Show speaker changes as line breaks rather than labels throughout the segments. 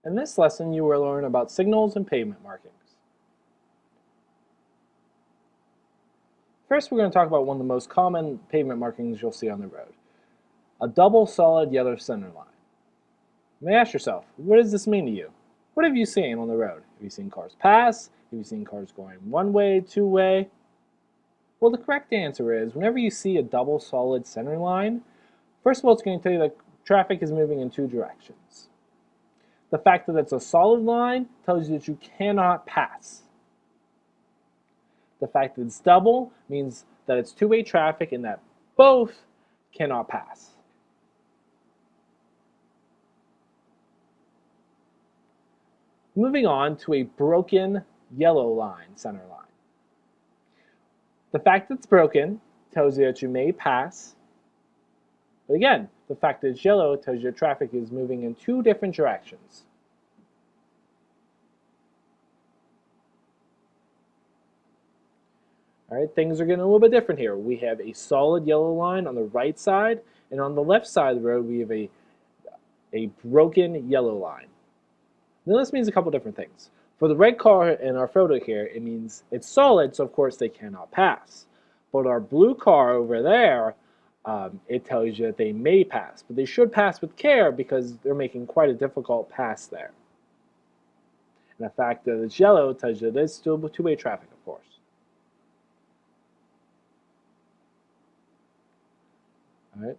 In this lesson, you will learn about signals and pavement markings. First, we're going to talk about one of the most common pavement markings you'll see on the road, a double solid yellow center line. You may ask yourself, what does this mean to you? What have you seen on the road? Have you seen cars pass? Have you seen cars going one way, two way? Well, the correct answer is whenever you see a double solid center line, first of all, it's going to tell you that traffic is moving in two directions. The fact that it's a solid line tells you that you cannot pass. The fact that it's double means that it's two-way traffic and that both cannot pass. Moving on to a broken yellow line, center line. The fact that it's broken tells you that you may pass. But again, the fact that it's yellow tells you traffic is moving in two different directions. All right, things are getting a little bit different here. We have a solid yellow line on the right side, and on the left side of the road, we have a broken yellow line. Now this means a couple different things. For the red car in our photo here, it means it's solid, so of course they cannot pass. But our blue car over there, it tells you that they may pass, but they should pass with care because they're making quite a difficult pass there. And the fact that it's yellow tells you that it's still two-way traffic, of course. All right.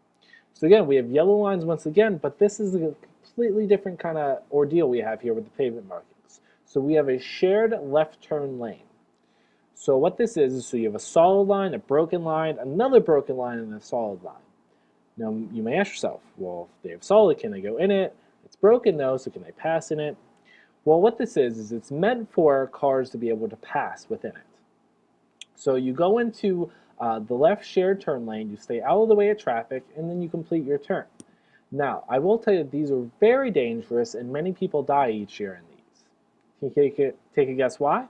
So again, we have yellow lines once again, but this is a completely different kind of ordeal we have here with the pavement markings. So we have a shared left turn lane. So what this is so you have a solid line, a broken line, another broken line, and a solid line. Now you may ask yourself, well, if they have solid, can they go in it? It's broken though, so can they pass in it? Well, what this is it's meant for cars to be able to pass within it. So you go into the left shared turn lane, you stay out of the way of traffic, and then you complete your turn. Now, I will tell you that these are very dangerous, and many people die each year in these. Can you take a guess why?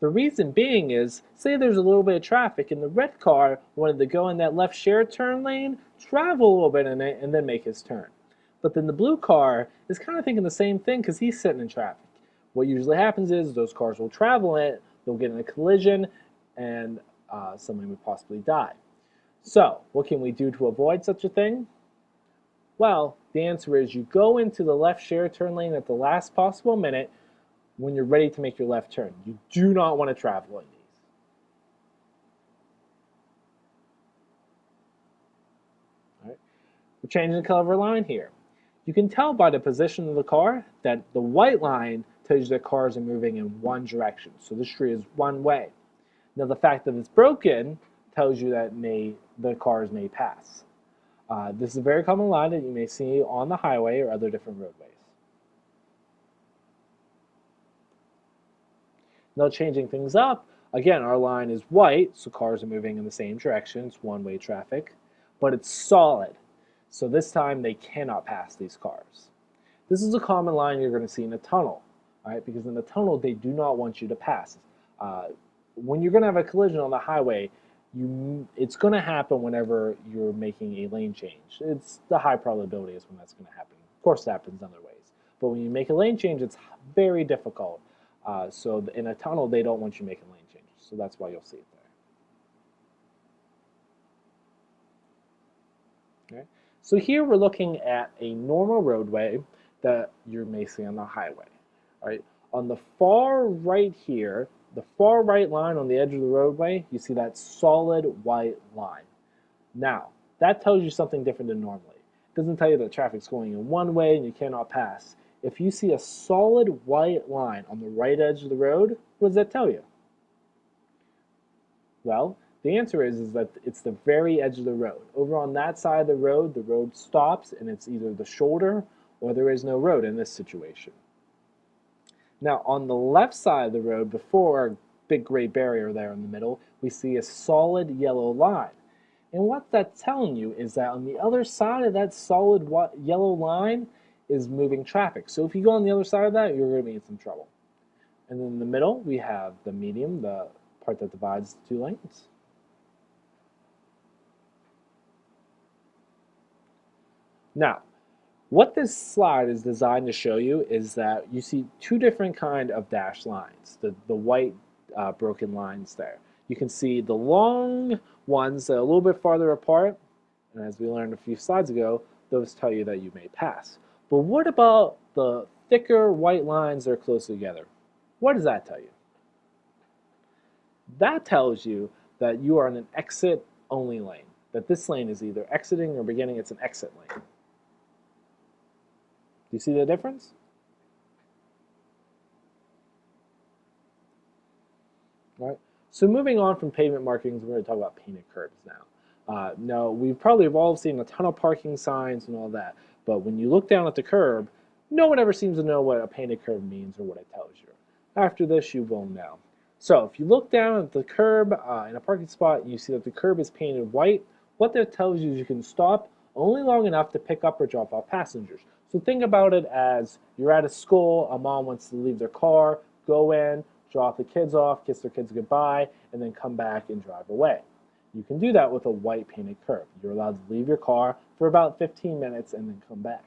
The reason being is, say there's a little bit of traffic, and the red car wanted to go in that left shared turn lane, travel a little bit in it, and then make his turn. But then the blue car is kind of thinking the same thing because he's sitting in traffic. What usually happens is those cars will travel in it, they'll get in a collision, and someone would possibly die. So, what can we do to avoid such a thing? Well, the answer is you go into the left shared turn lane at the last possible minute when you're ready to make your left turn. You do not want to travel in these. All right. We're changing the color of our line here. You can tell by the position of the car that the white line tells you that cars are moving in one direction. So the street is one way. Now the fact that it's broken tells you that the cars may pass. This is a very common line that you may see on the highway or other different roadways. Now changing things up, again our line is white, so cars are moving in the same direction, it's one-way traffic, but it's solid. So this time they cannot pass these cars. This is a common line you're going to see in a tunnel, right? Because in the tunnel they do not want you to pass. When you're going to have a collision on the highway, it's going to happen whenever you're making a lane change. It's the high probability is when that's going to happen. Of course, it happens other ways. But when you make a lane change, it's very difficult. So in a tunnel, they don't want you making lane changes. So that's why you'll see it there. Okay. So here we're looking at a normal roadway that you may see on the highway. All right. On the far right here, the far right line on the edge of the roadway, you see that solid white line. Now, that tells you something different than normally. It doesn't tell you that traffic's going in one way and you cannot pass. If you see a solid white line on the right edge of the road, what does that tell you? Well, the answer is that it's the very edge of the road. Over on that side of the road stops and it's either the shoulder or there is no road in this situation. Now, on the left side of the road, before our big gray barrier there in the middle, we see a solid yellow line. And what that's telling you is that on the other side of that solid yellow line is moving traffic. So if you go on the other side of that, you're going to be in some trouble. And then in the middle, we have the medium, the part that divides the two lanes. Now, What this slide is designed to show you is that you see two different kind of dashed lines, the white broken lines there. You can see the long ones that are a little bit farther apart, and as we learned a few slides ago, those tell you that you may pass. But what about the thicker white lines that are close together? What does that tell you? That tells you that you are in an exit-only lane, that this lane is either exiting or beginning, it's an exit lane. Do you see the difference? Right. So moving on from pavement markings, we're going to talk about painted curbs now. Now, we probably have all seen a ton of parking signs and all that, but when you look down at the curb, no one ever seems to know what a painted curb means or what it tells you. After this, you will know. So if you look down at the curb in a parking spot and you see that the curb is painted white, what that tells you is you can stop only long enough to pick up or drop off passengers. So think about it as you're at a school, a mom wants to leave their car, go in, drop the kids off, kiss their kids goodbye, and then come back and drive away. You can do that with a white painted curb. You're allowed to leave your car for about 15 minutes and then come back.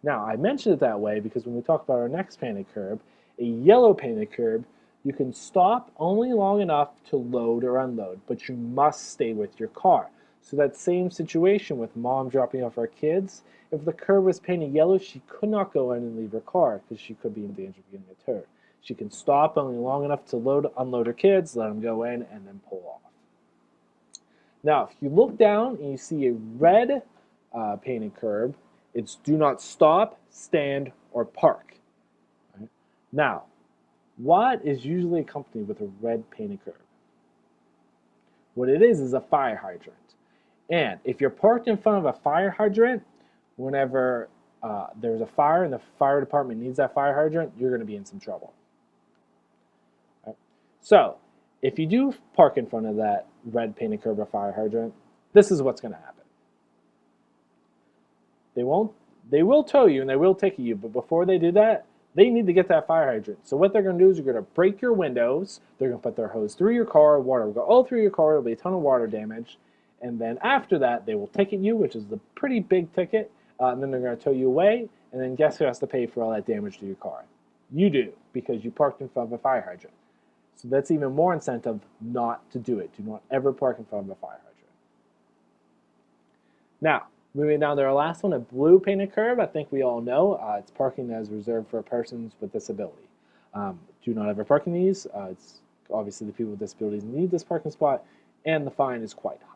Now, I mentioned it that way because when we talk about our next painted curb, a yellow painted curb, you can stop only long enough to load or unload, but you must stay with your car. So that same situation with mom dropping off our kids, if the curb was painted yellow, she could not go in and leave her car because she could be in danger of getting a towed. She can stop only long enough to unload her kids, let them go in, and then pull off. Now, if you look down and you see a red painted curb, it's do not stop, stand, or park. Right? Now, what is usually accompanied with a red painted curb? What it is a fire hydrant. And if you're parked in front of a fire hydrant, whenever there's a fire and the fire department needs that fire hydrant, you're going to be in some trouble. Right? So, if you do park in front of that red painted curb or fire hydrant, this is what's going to happen. They will tow you and they will ticket you, but before they do that, they need to get that fire hydrant. So what they're going to do is they're going to break your windows, they're going to put their hose through your car, water will go all through your car, there'll be a ton of water damage, and then after that, they will ticket you, which is the pretty big ticket, and then they're going to tow you away, and then guess who has to pay for all that damage to your car? You do, because you parked in front of a fire hydrant. So that's even more incentive not to do it. Do not ever park in front of a fire hydrant. Now, moving down to our last one, a blue painted curb. I think we all know it's parking that is reserved for persons with disability. Do not ever park in these. It's obviously the people with disabilities need this parking spot, and the fine is quite high.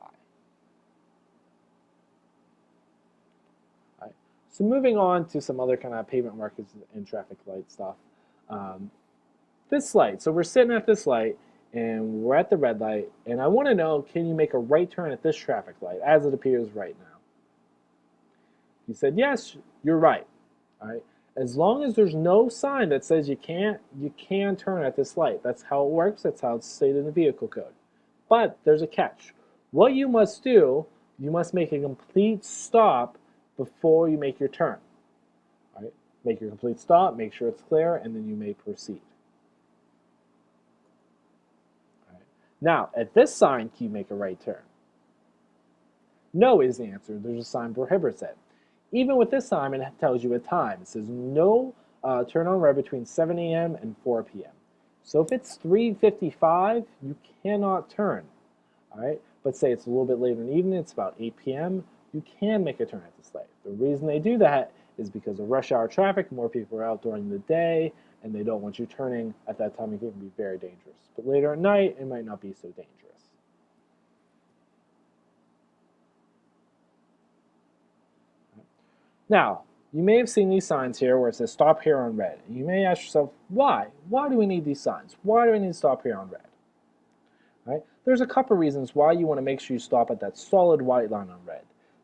All right. So moving on to some other kind of pavement markers and traffic light stuff. This light. So we're sitting at this light, and we're at the red light, and I want to know, can you make a right turn at this traffic light as it appears right now? You said yes, you're right. All right. As long as there's no sign that says you can turn at this light. That's how it works. That's how it's stated in the vehicle code. But there's a catch. What you must do, you must make a complete stop before you make your turn. All right. Make your complete stop, make sure it's clear, and then you may proceed. All right. Now, at this sign, can you make a right turn? No is the answer. There's a sign prohibits it. Even with this sign, it tells you a time. It says no turn on red between 7 a.m. and 4 p.m. So if it's 3:55, you cannot turn. All right. But say it's a little bit later in the evening, it's about 8 p.m., you can make a turn at this light. The reason they do that is because of rush hour traffic. More people are out during the day, and they don't want you turning at that time. It can be very dangerous. But later at night, it might not be so dangerous. Now, you may have seen these signs here where it says stop here on red. And you may ask yourself, why? Why do we need these signs? Why do we need to stop here on red? Right? There's a couple reasons why you want to make sure you stop at that solid white line on red.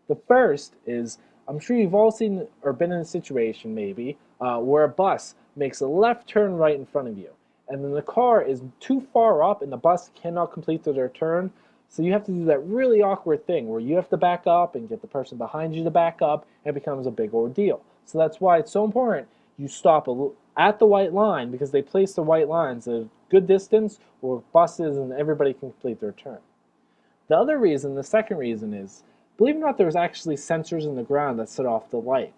The first is, I'm sure you've all seen or been in a situation maybe where a bus makes a left turn right in front of you. And then the car is too far up and the bus cannot complete their turn. So you have to do that really awkward thing where you have to back up and get the person behind you to back up, and it becomes a big ordeal. So that's why it's so important you stop at the white line, because they place the white lines a good distance where buses and everybody can complete their turn. The other reason, the second reason is, believe it or not, there's actually sensors in the ground that set off the light.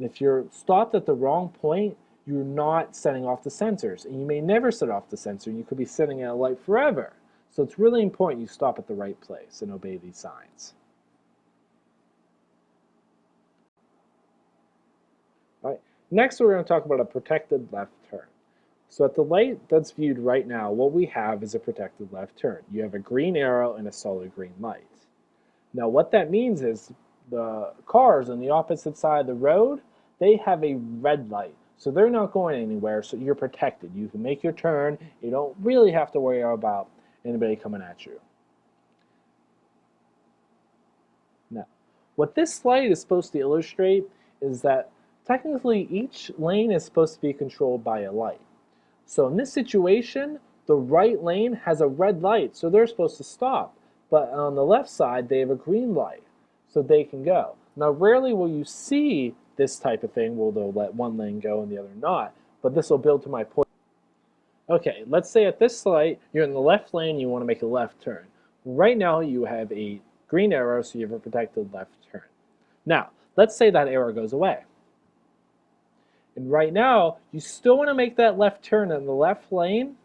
And if you're stopped at the wrong point, you're not setting off the sensors. And you may never set off the sensor. You could be sitting at a light forever. So it's really important you stop at the right place and obey these signs. All right. Next, we're going to talk about a protected left turn. So at the light that's viewed right now, what we have is a protected left turn. You have a green arrow and a solid green light. Now what that means is the cars on the opposite side of the road, they have a red light. So they're not going anywhere, so you're protected. You can make your turn. You don't really have to worry about anybody coming at you. Now, what this light is supposed to illustrate is that technically each lane is supposed to be controlled by a light. So in this situation, the right lane has a red light, so they're supposed to stop. But on the left side, they have a green light, so they can go. Now, rarely will you see this type of thing where they'll let one lane go and the other not, but this will build to my point. Okay, let's say at this light, you're in the left lane, you want to make a left turn. Right now, you have a green arrow, so you have a protected left turn. Now, let's say that arrow goes away. And right now, you still want to make that left turn in the left lane.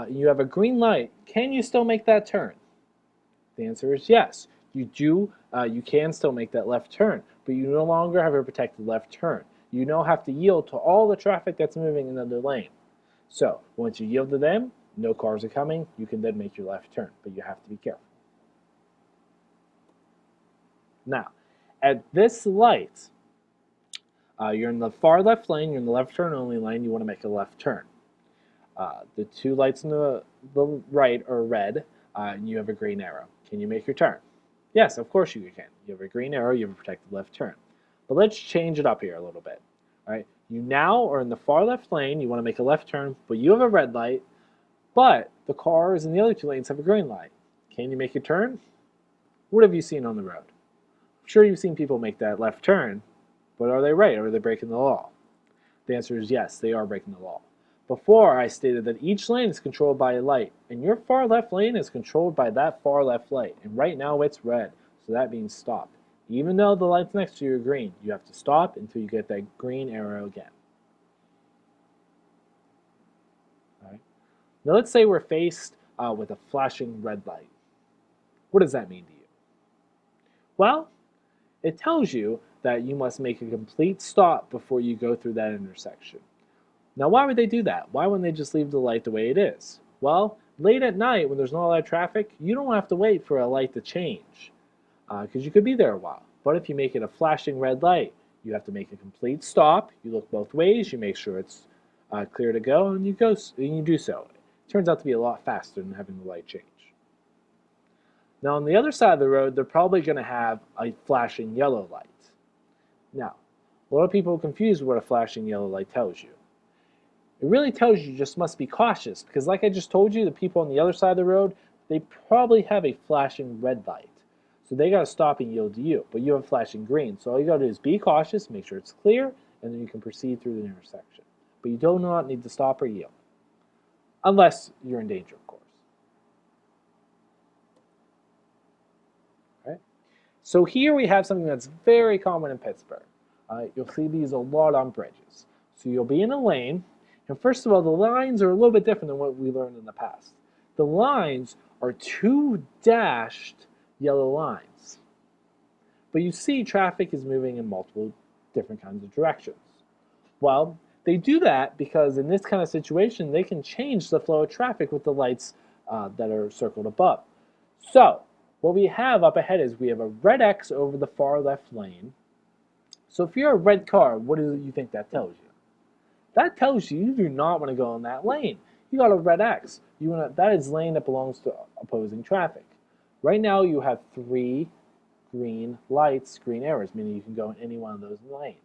You have a green light. Can you still make that turn? The answer is yes. You can still make that left turn, but you no longer have a protected left turn. You now have to yield to all the traffic that's moving in the other lane. So once you yield to them, no cars are coming, you can then make your left turn, but you have to be careful. Now, at this light, you're in the far left lane, you're in the left turn only lane, you want to make a left turn. The two lights on the right are red, and you have a green arrow. Can you make your turn? Yes, of course you can. You have a green arrow, you have a protected left turn. But let's change it up here a little bit. All right, you now are in the far left lane, you want to make a left turn, but you have a red light, but the cars in the other two lanes have a green light. Can you make your turn? What have you seen on the road? I'm sure you've seen people make that left turn, but are they right or are they breaking the law? The answer is yes, they are breaking the law. Before, I stated that each lane is controlled by a light, and your far left lane is controlled by that far left light, and right now it's red, so that means stop. Even though the lights next to you are green, you have to stop until you get that green arrow again. All right. Now let's say we're faced with a flashing red light. What does that mean to you? Well, it tells you that you must make a complete stop before you go through that intersection. Now, why would they do that? Why wouldn't they just leave the light the way it is? Well, late at night when there's not a lot of traffic, you don't have to wait for a light to change because you could be there a while. But if you make it a flashing red light, you have to make a complete stop. You look both ways, you make sure it's clear to go, and you do so. It turns out to be a lot faster than having the light change. Now, on the other side of the road, they're probably going to have a flashing yellow light. Now, a lot of people are confused with what a flashing yellow light tells you. It really tells you just must be cautious because like I just told you, the people on the other side of the road, they probably have a flashing red light. So they got to stop and yield to you, but you have flashing green. So all you got to do is be cautious, make sure it's clear, and then you can proceed through the intersection. But you do not need to stop or yield, unless you're in danger, of course. All right? So here we have something that's very common in Pittsburgh. You'll see these a lot on bridges. So you'll be in a lane, and first of all, the lines are a little bit different than what we learned in the past. The lines are two dashed yellow lines. But you see traffic is moving in multiple different kinds of directions. Well, they do that because in this kind of situation, they can change the flow of traffic with the lights that are circled above. So what we have up ahead is we have a red X over the far left lane. So if you're a red car, what do you think that tells you? That tells you do not want to go in that lane. You got a red X. That is lane that belongs to opposing traffic. Right now you have 3 green lights, green arrows, meaning you can go in any one of those lanes.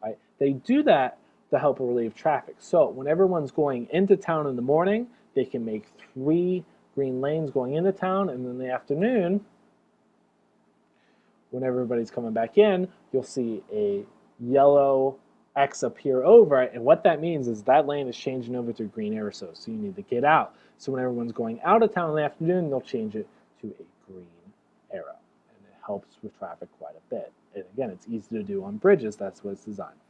Right? They do that to help relieve traffic. So when everyone's going into town in the morning, they can make 3 green lanes going into town, and in the afternoon, when everybody's coming back in, you'll see a yellow X appear over it, and what that means is that lane is changing over to green arrow, so you need to get out. So when everyone's going out of town in the afternoon, they'll change it to a green arrow, and it helps with traffic quite a bit. And again, it's easy to do on bridges. That's what it's designed for.